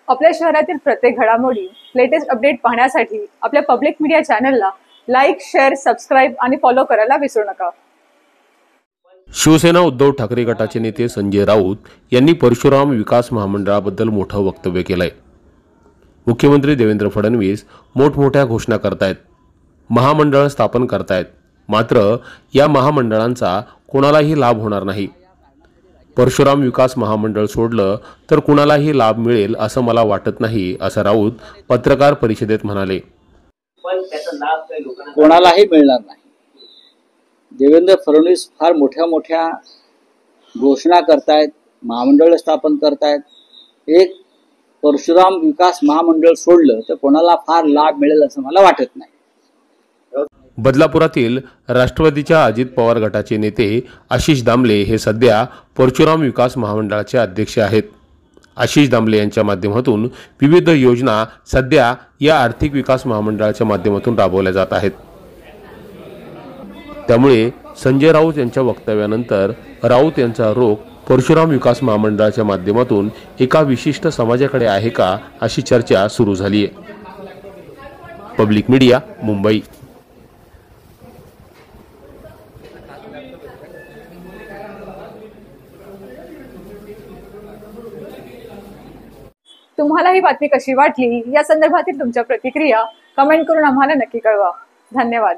आपल्या शहरातील प्रत्येक घडामोडी, लेटेस्ट अपडेट पाहण्यासाठी आपल्या पब्लिक मीडिया चॅनलला लाईक, शेअर, सबस्क्राईब आणि फॉलो करायला विसरू नका। शिवसेना उद्धव ठाकरे गटाचे नेते संजय राऊत यांनी परशुराम विकास महामंडळाबद्दल मोठं वक्तव्य केलंय। मुख्यमंत्री देवेंद्र फडणवीस मोठमोठ्या घोषणा करतायत, महामंडळ स्थापन करतायत, मात्र या महामंडळांचा कोणालाही लाभ होणार नाही। परशुराम विकास महामंडळ सोडलं तर कुणालाही लाभ मिळेल असं मला वाटत नाही, असं राऊत पत्रकार परिषदेत म्हणाले। पण त्याचा लाभ काही लोकांना कोणालाही मिळणार नाही। देवेंद्र फडणवीस फार मोठ्या घोषणा करतायत, महामंडळ स्थापन करतायत। एक परशुराम विकास महामंडळ सोडलं तर कोणाला फार लाभ मिळेल असं मला वाटत नाही। बदलापुरातील राष्ट्रवादीच्या अजित पवार गटाचे नेते आशिष दामले हे सध्या परशुराम विकास महामंडळाचे अध्यक्ष आहेत। आशिष दामले यांच्या माध्यमातून विविध योजना सध्या या आर्थिक विकास महामंडळाच्या माध्यमातून राबवल्या जात आहेत। त्यामुळे संजय राऊत यांच्या वक्तव्यानंतर राऊत यांचा रोख परशुराम विकास महामंडळाच्या माध्यमातून एका विशिष्ट समाजाकडे आहे का, अशी चर्चा सुरू झाली आहे। Public media, Mumbai. तुम्हाला ही बातमी कशी वाटली या संदर्भातील तुमच्या प्रतिक्रिया कमेंट करून आम्हाला नक्की कळवा। धन्यवाद।